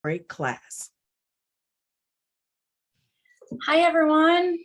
great class. Hi, everyone.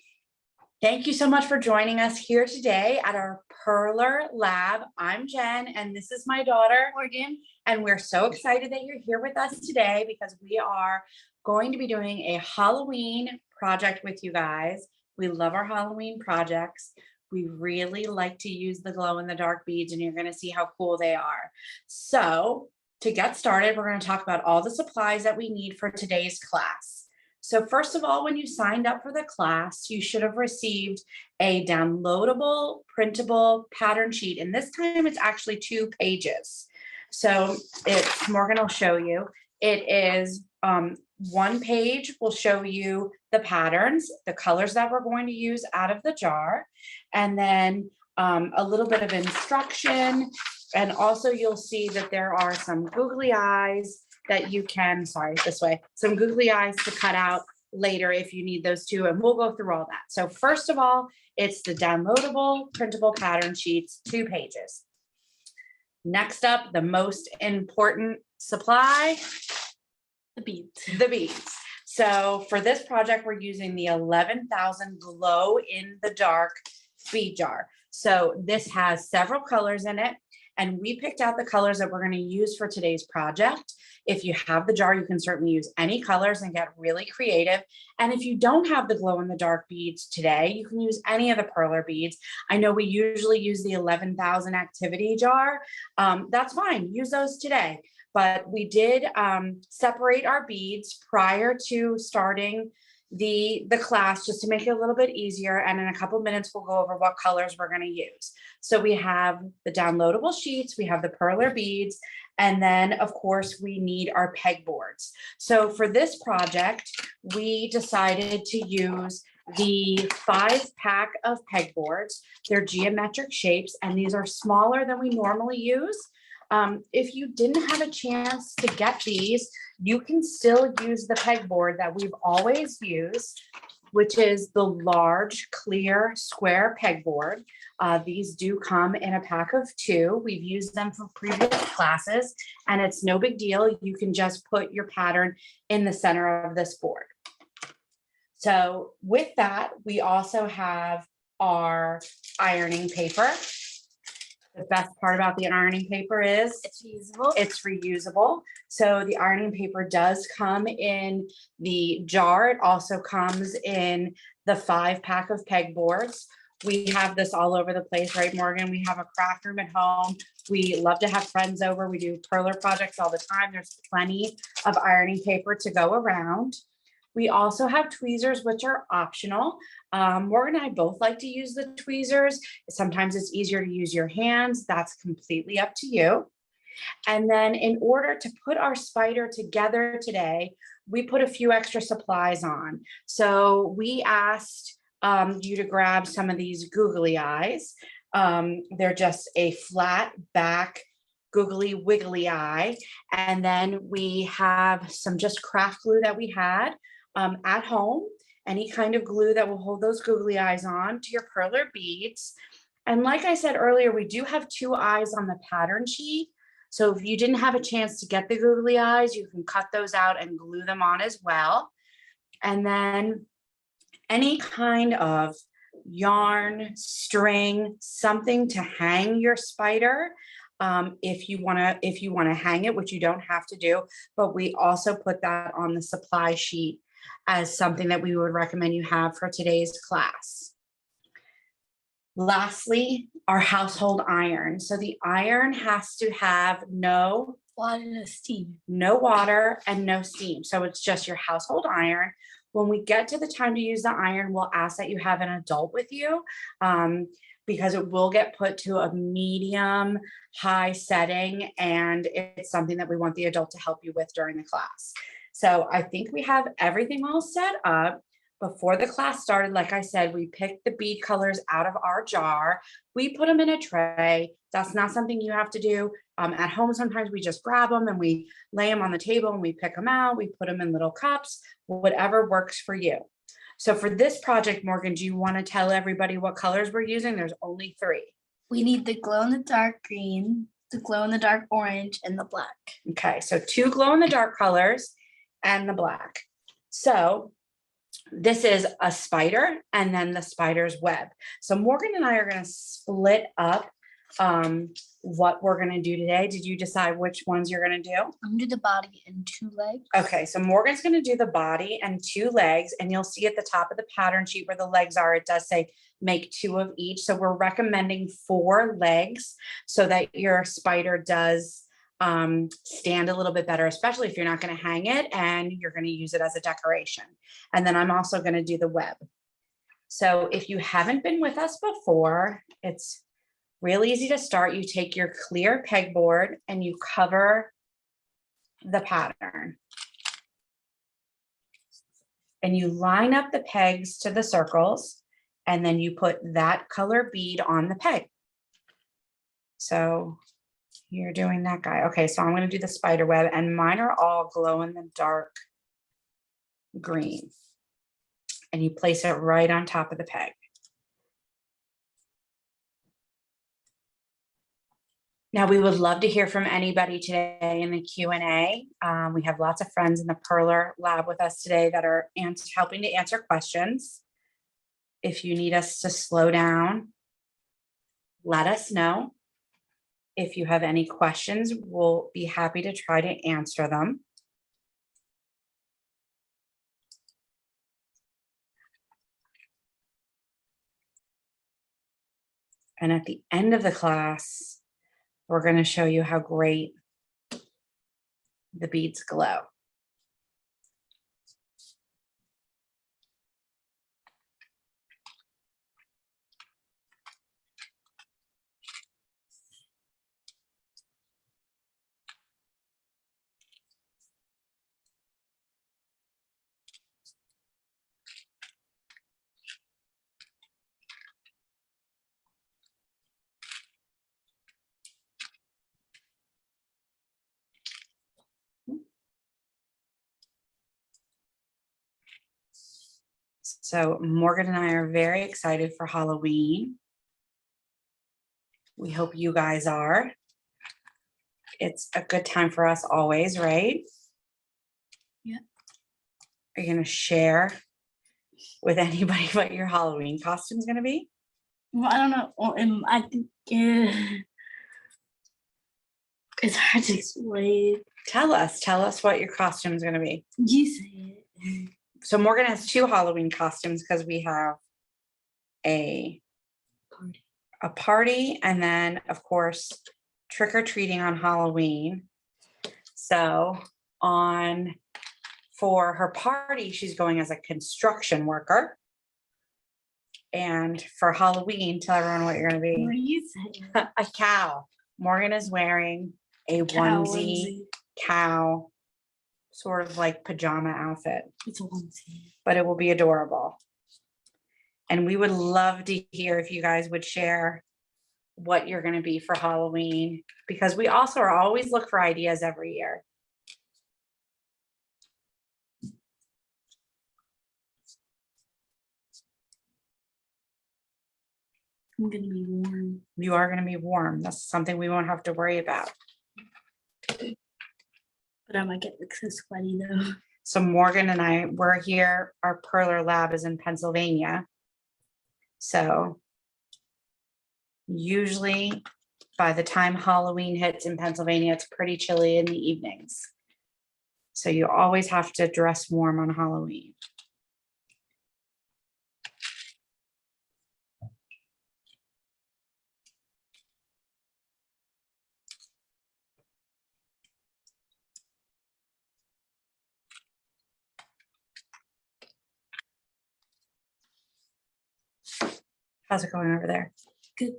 Thank you so much for joining us here today at our Perler lab. I'm Jen, and this is my daughter, Morgan, and we're so excited that you're here with us today because we are going to be doing a Halloween project with you guys. We love our Halloween projects. We really like to use the glow-in-the-dark beads, and you're going to see how cool they are. So to get started, we're going to talk about all the supplies that we need for today's class. So first of all, when you signed up for the class, you should have received a downloadable, printable pattern sheet. And this time it's actually 2 pages. So Morgan will show you. It is 1 page will show you the patterns, the colors that we're going to use out of the jar, and then a little bit of instruction. And also you'll see that there are some googly eyes that you can, some googly eyes to cut out later if you need those too, and we'll go through all that. So first of all, it's the downloadable printable pattern sheets, 2 pages. Next up, the most important supply, the beads. The beads. So for this project, we're using the 11,000 glow in the dark bead jar. So this has several colors in it, and we picked out the colors that we're going to use for today's project. If you have the jar, you can certainly use any colors and get really creative. And if you don't have the glow in the dark beads today, you can use any of the Perler beads. I know we usually use the 11,000 activity jar. That's fine, use those today. But we did separate our beads prior to starting the class just to make it a little bit easier. And in a couple of minutes, we'll go over what colors we're going to use. So we have the downloadable sheets, we have the Perler beads, and then of course we need our pegboards. So for this project, we decided to use the 5-pack of pegboards. They're geometric shapes, and these are smaller than we normally use. If you didn't have a chance to get these, you can still use the pegboard that we've always used, which is the large, clear, square pegboard. These do come in a pack of 2. We've used them for previous classes, and it's no big deal. You can just put your pattern in the center of this board. So with that, we also have our ironing paper. The best part about the ironing paper is it's reusable. It's reusable. So the ironing paper does come in the jar. It also comes in the 5-pack of pegboards. We have this all over the place, right, Morgan? We have a craft room at home. We love to have friends over. We do Perler projects all the time. There's plenty of ironing paper to go around. We also have tweezers, which are optional. Morgan and I both like to use the tweezers. Sometimes it's easier to use your hands. That's completely up to you. And then in order to put our spider together today, we put a few extra supplies on. So we asked you to grab some of these googly eyes. They're just a flat back googly wiggly eye. And then we have some just craft glue that we had at home, any kind of glue that will hold those googly eyes on to your Perler beads. And like I said earlier, we do have 2 eyes on the pattern sheet. So if you didn't have a chance to get the googly eyes, you can cut those out and glue them on as well. And then any kind of yarn, string, something to hang your spider. If you want to hang it, which you don't have to do, but we also put that on the supply sheet as something that we would recommend you have for today's class. Lastly, our household iron. So the iron has to have no water and steam. No water and no steam. So it's just your household iron. When we get to the time to use the iron, we'll ask that you have an adult with you because it will get put to a medium high setting, and it's something that we want the adult to help you with during the class. So I think we have everything all set up. Before the class started, like I said, we picked the bead colors out of our jar. We put them in a tray. That's not something you have to do. At home, sometimes we just grab them and we lay them on the table and we pick them out. We put them in little cups, whatever works for you. So for this project, Morgan, do you want to tell everybody what colors we're using? There's only 3. We need the glow-in-the-dark green, the glow-in-the-dark orange, and the black. Okay, so 2 glow-in-the-dark colors. and the black. So this is a spider and then the spider's web. So Morgan and I are going to split up what we're going to do today. Did you decide which ones you're going to do? I'm gonna do the body and 2 legs. Okay, so Morgan's going to do the body and 2 legs, and you'll see at the top of the pattern sheet where the legs are, it does say make 2 of each. So we're recommending 4 legs so that your spider does stand a little bit better, especially if you're not going to hang it and you're going to use it as a decoration. And then I'm also going to do the web. So if you haven't been with us before, it's real easy to start. You take your clear pegboard and you cover the pattern. And you line up the pegs to the circles, and then you put that color bead on the peg. So you're doing that guy. Okay, so I'm going to do the spider web, and mine are all glow in the dark green. And you place it right on top of the peg. Now, we would love to hear from anybody today in the Q&A. We have lots of friends in the Perler lab with us today that are helping to answer questions. If you need us to slow down, let us know. If you have any questions, we'll be happy to try to answer them. And at the end of the class, we're going to show you how great the beads glow. So Morgan and I are very excited for Halloween. We hope you guys are. It's a good time for us always, right? Yeah. Are you going to share with anybody what your Halloween costume is going to be? Well, I don't know. I think it's hard to explain. Tell us what your costume is going to be. You say it. So Morgan has 2 Halloween costumes because we have a party and then, of course, trick-or-treating on Halloween. So for her party, she's going as a construction worker. And for Halloween, tell everyone what you're going to What be. do you say? A cow. Morgan is wearing a onesie cow, sort of like pajama outfit, It's a onesie. but it will be adorable. And we would love to hear if you guys would share what you're going to be for Halloween, because we also are always look for ideas every year. I'm gonna be warm. You are going to be warm. That's something we won't have to worry about. But I might get like so sweaty though. So Morgan and I, we're here, our Perler lab is in Pennsylvania. So usually by the time Halloween hits in Pennsylvania, it's pretty chilly in the evenings. So you always have to dress warm on Halloween. How's it going over there? Good.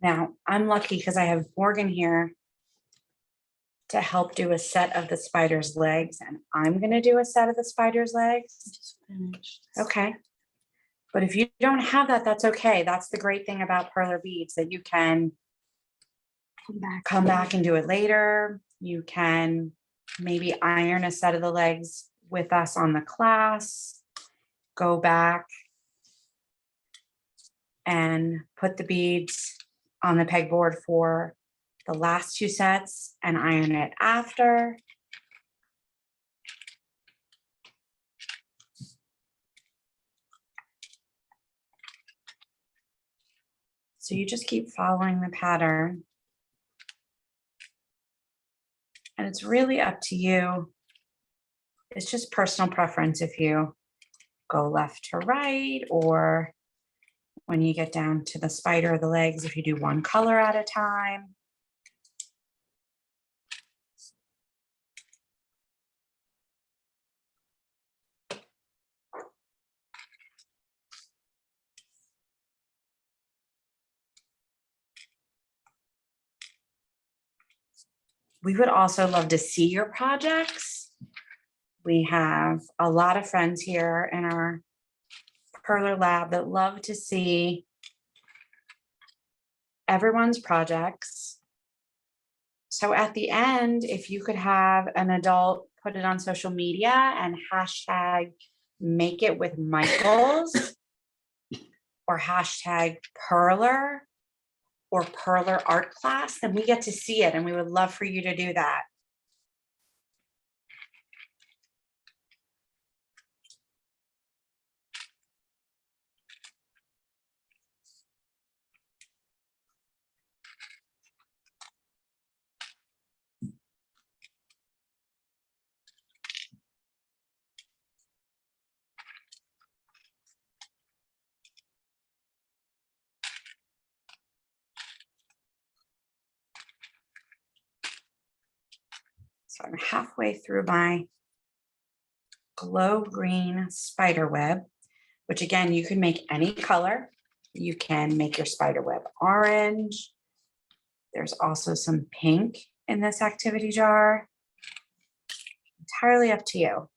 Now, I'm lucky because I have Morgan here to help do a set of the spider's legs, and I'm going to do a set of the spider's legs. Just finished. Okay. But if you don't have that, that's okay. That's the great thing about Perler beads, that you can come back and do it later. You can maybe iron a set of the legs with us on the class, go back and put the beads on the pegboard for the last two sets and iron it after. So you just keep following the pattern. And it's really up to you. It's just personal preference if you go left to right, or when you get down to the spider or the legs, if you do one color at a time. We would also love to see your projects. We have a lot of friends here in our Perler lab that love to see everyone's projects. So at the end, if you could have an adult put it on social media and hashtag make it with Michaels or hashtag Perler or Perler art class, then we get to see it, and we would love for you to do that. So I'm halfway through my glow green spider web, which again, you can make any color. You can make your spider web orange. There's also some pink in this activity jar. Entirely up to you.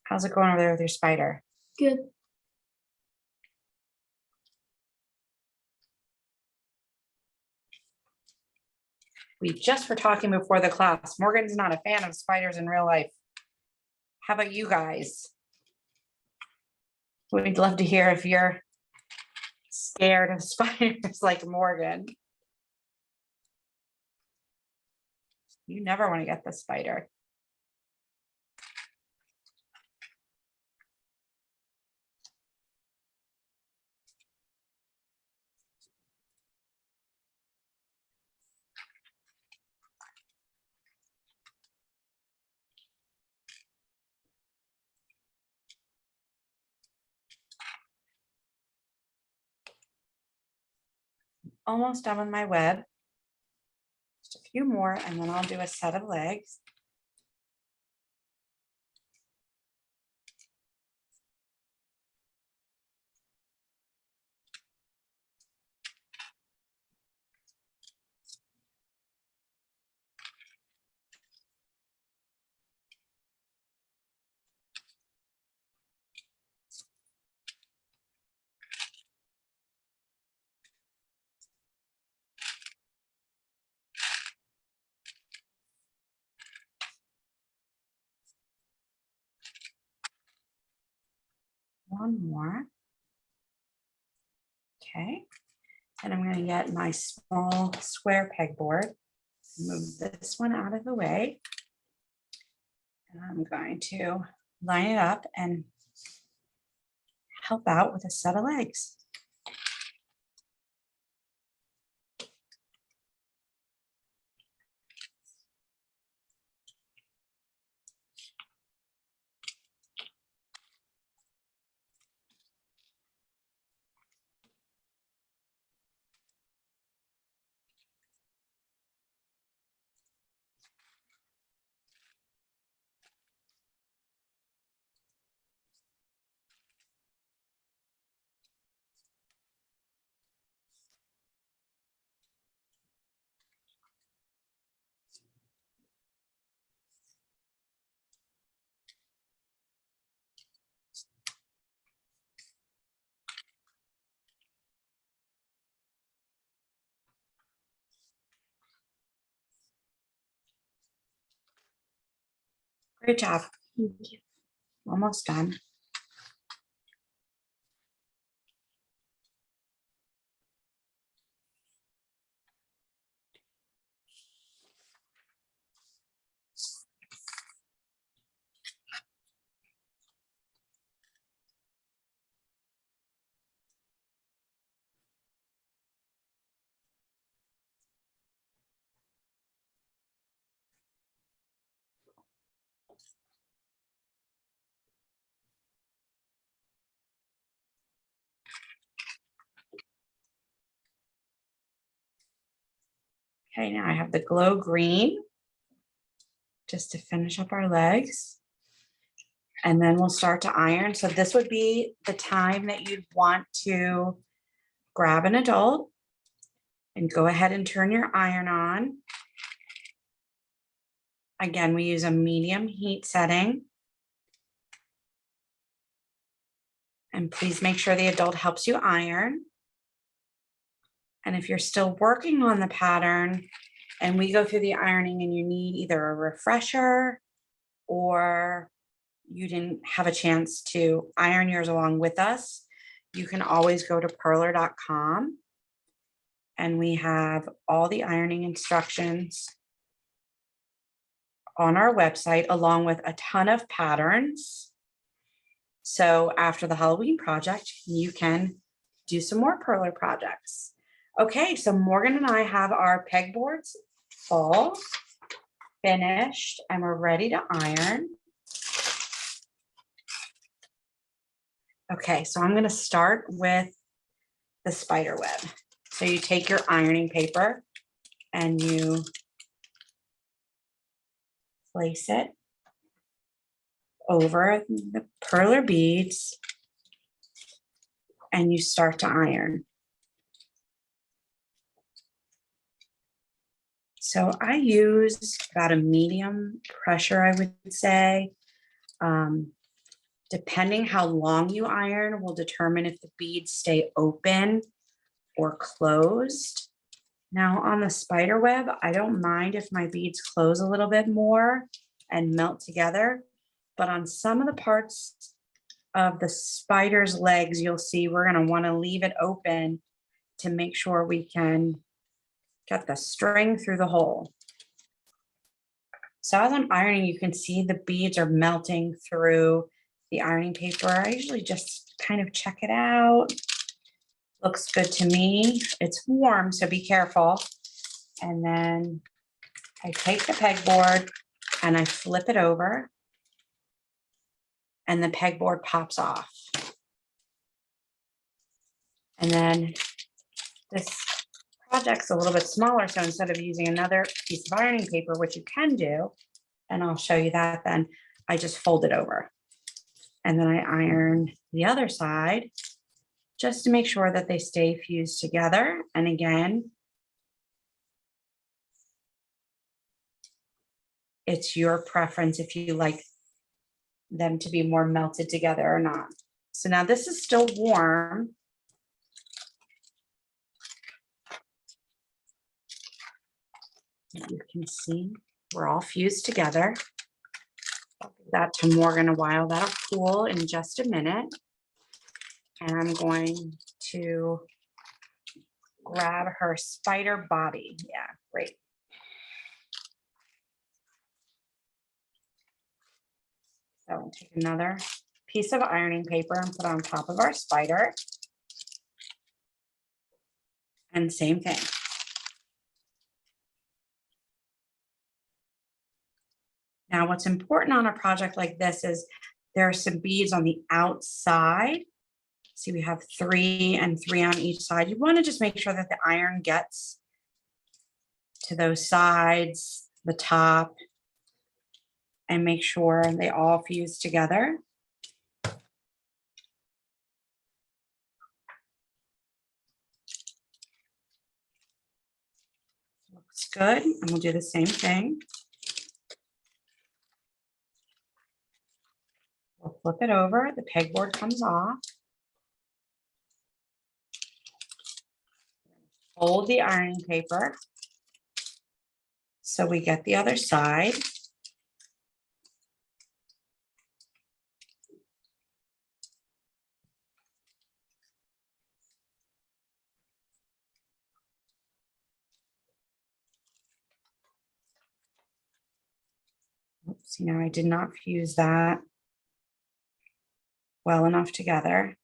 How's it going over there with your spider? Good. We just were talking before the class. Morgan's not a fan of spiders in real life. How about you guys? We'd love to hear if you're scared of spiders like Morgan. You never want to get the spider. Almost done with my web. Just a few more, and then I'll do a set of legs. One more. Okay. And I'm going to get my small square pegboard, move this one out of the way. And I'm going to line it up and help out with a set of legs. Great job. Thank you. Almost done. Okay, now I have the glow green just to finish up our legs. And then we'll start to iron. So this would be the time that you'd want to grab an adult and go ahead and turn your iron on. Again, we use a medium heat setting. And please make sure the adult helps you iron. And if you're still working on the pattern and we go through the ironing and you need either a refresher or you didn't have a chance to iron yours along with us, you can always go to perler.com and we have all the ironing instructions on our website along with a ton of patterns. So after the Halloween project, you can do some more Perler projects. Okay, so Morgan and I have our pegboards full, finished, and we're ready to iron. Okay, so I'm going to start with the spider web. So you take your ironing paper and you place it over the Perler beads and you start to iron. So I use about a medium pressure, I would say. Depending how long you iron will determine if the beads stay open or closed. Now on the spider web, I don't mind if my beads close a little bit more and melt together, but on some of the parts of the spider's legs, you'll see we're going to want to leave it open to make sure we can get the string through the hole. So as I'm ironing, you can see the beads are melting through the ironing paper. I usually just kind of check it out. Looks good to me. It's warm, so be careful. And then I take the pegboard and I flip it over and the pegboard pops off. And then this project's a little bit smaller, so instead of using another piece of ironing paper, which you can do, and I'll show you that then, I just fold it over. And then I iron the other side just to make sure that they stay fused together. And again, it's your preference if you like them to be more melted together or not. So now this is still warm. You can see we're all fused together. I'll give that to Morgan a while. That'll cool in just a minute. And I'm going to grab her spider body. Yeah, great. So we'll take another piece of ironing paper and put on top of our spider. And same thing. Now, what's important on a project like this is there are some beads on the outside. See, we have 3 and 3 on each side. You want to just make sure that the iron gets to those sides, the top, and make sure they all fuse together. Looks good. And we'll do the same thing. We'll flip it over. The pegboard comes off. Fold the ironing paper so we get the other side. See, now I did not fuse that well enough together.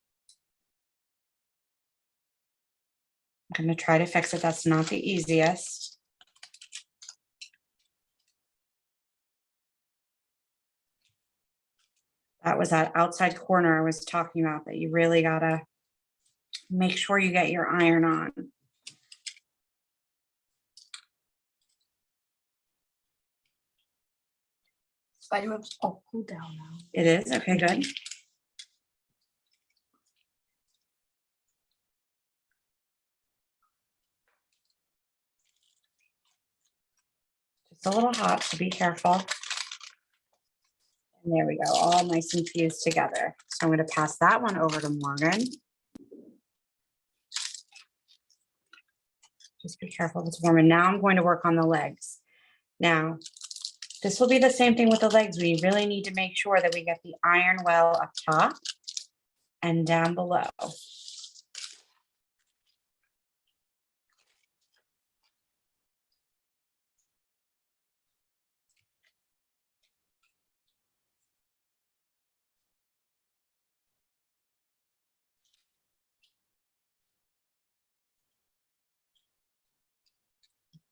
I'm going to try to fix it. That's not the easiest. That was that outside corner I was talking about that you really gotta make sure you get your iron on. Spiderweb's all cooled down now. It is? Okay, good. It's a little hot, so be careful. And there we go, all nice and fused together. So I'm going to pass that one over to Morgan. Just be careful if it's warm. And now I'm going to work on the legs. Now, this will be the same thing with the legs. We really need to make sure that we get the iron well up top and down below.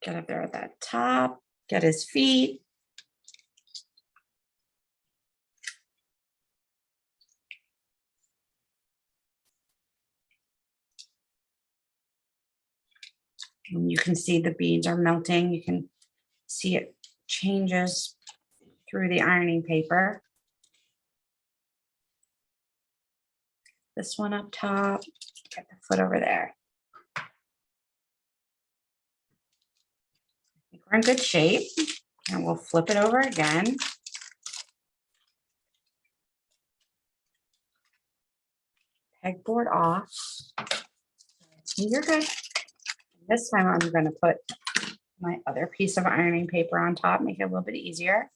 Get up there at that top, get his feet. And you can see the beads are melting. You can see it changes through the ironing paper. This one up top, get the foot over there. I think we're in good shape. And we'll flip it over again. Pegboard off. You're good. This time I'm going to put my other piece of ironing paper on top, make it a little bit easier.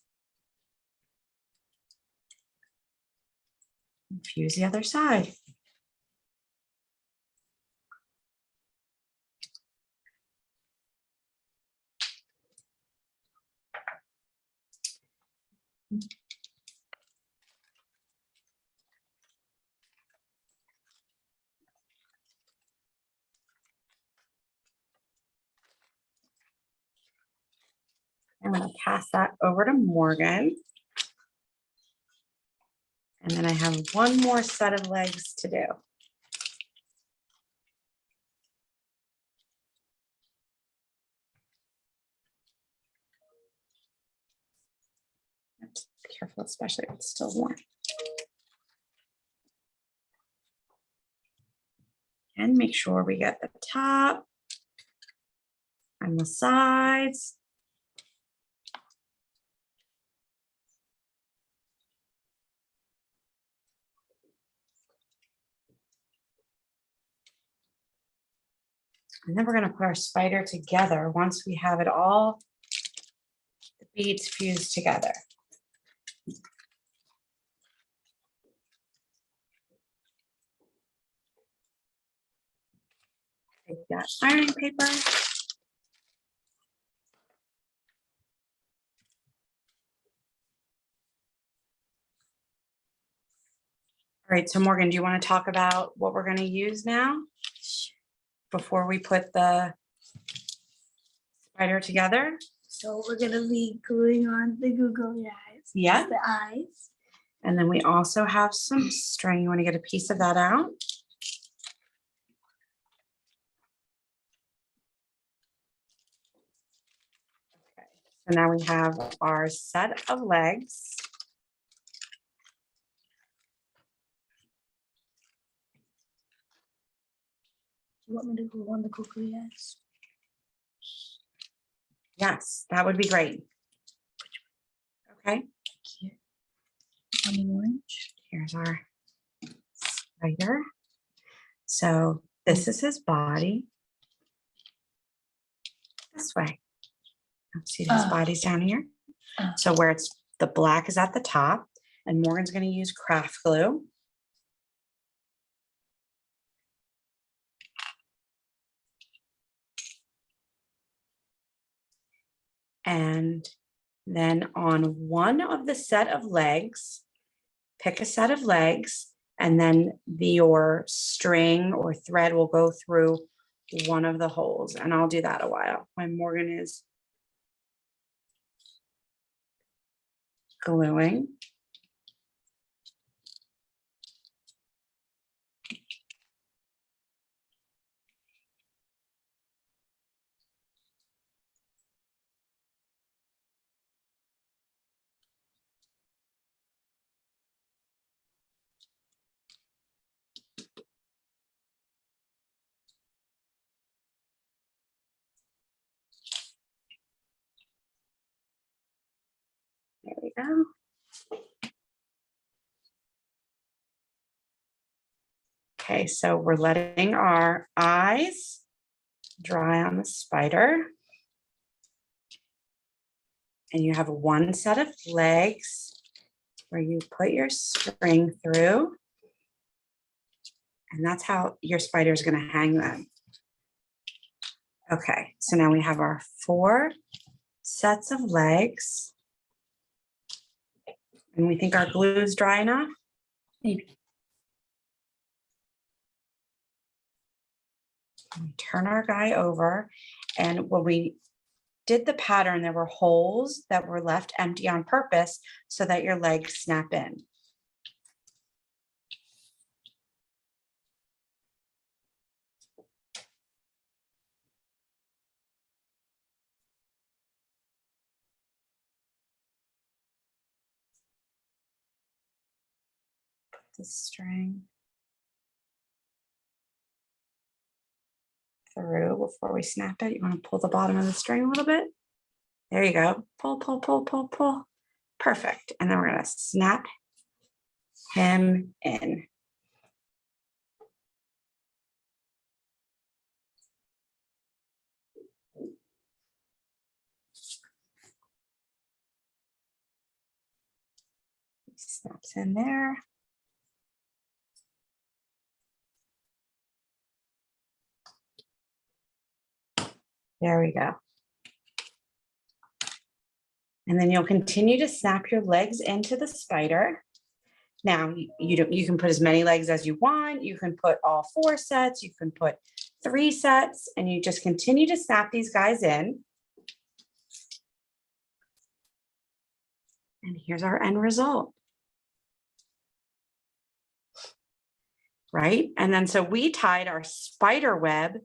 And fuse the other side. I'm going to pass that over to Morgan. And then I have one more set of legs to do. Oops, be careful, especially if it's still warm. And make sure we get the top and the sides. And then we're going to put our spider together once we have it all, the beads fused together. Take that ironing paper. All right, so Morgan, do you want to talk about what we're going to use now before we put the spider together? So we're gonna be gluing on the googly eyes. Yeah. The eyes. And then we also have some string. You want to get a piece of that out? Okay, so now we have our set of legs. You want me to glue on the googly eyes? Yes, that would be great. Okay, Here. On the orange. here's our spider. So this is his body. This way. See his body's down here. So where it's the black is at the top, and Morgan's going to use craft glue. And Then on one of the set of legs, pick a set of legs, and then your string or thread will go through one of the holes. And I'll do that a while when Morgan is gluing. There we go. Okay, so we're letting our eyes dry on the spider. And you have one set of legs where you put your string through. And that's how your spider is going to hang them. Okay, so now we have our 4 sets of legs. And we think our glue is dry enough? Maybe. We turn our guy over, and when we did the pattern, there were holes that were left empty on purpose so that your legs snap in. Put the string through before we snap it. You want to pull the bottom of the string a little bit. There you go. Pull, pull, pull, pull, pull. Perfect. And then we're going to snap him in. Snaps in there. There we go. And then you'll continue to snap your legs into the spider. Now you can put as many legs as you want. You can put all 4 sets. You can put 3 sets, and you just continue to snap these guys in. And here's our end result. Right? And then so we tied our spider web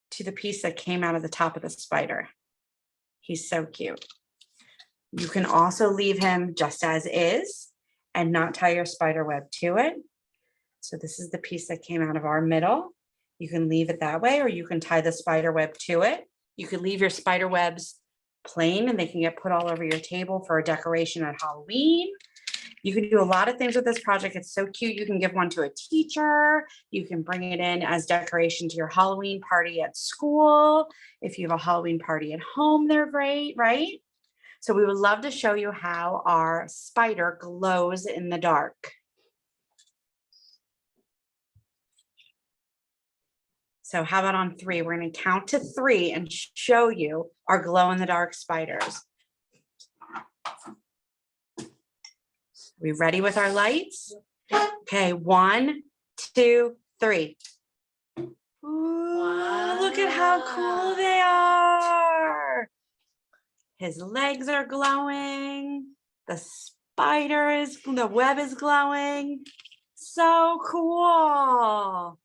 to the piece that came out of the top of the spider. He's so cute. You can also leave him just as is and not tie your spider web to it. So this is the piece that came out of our middle. You can leave it that way, or you can tie the spider web to it. You can leave your spider webs plain and they can get put all over your table for a decoration at Halloween. You can do a lot of things with this project. It's so cute. You can give one to a teacher. You can bring it in as decoration to your Halloween party at school. If you have a Halloween party at home, they're great, right? So we would love to show you how our spider glows in the dark. So how about on 3? We're going to count to 3 and show you our glow in the dark spiders. Are we ready with our lights? Okay, 1, 2, 3. Ooh, wow. Look at how cool they are. His legs are glowing. The web is glowing. So cool.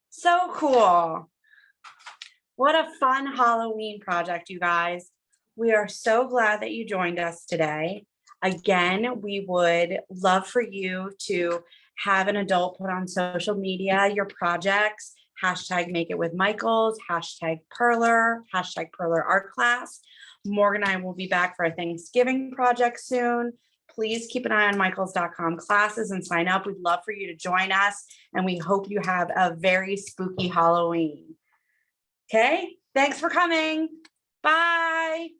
So cool. What a fun Halloween project, you guys. We are so glad that you joined us today. Again, we would love for you to have an adult put on social media your projects, hashtag Make It With Michaels, hashtag Perler, hashtag Perler Art Class. Morgan and I will be back for a Thanksgiving project soon. Please keep an eye on michaels.com classes and sign up. We'd love for you to join us, and we hope you have a very spooky Halloween. Okay, thanks for coming. Bye.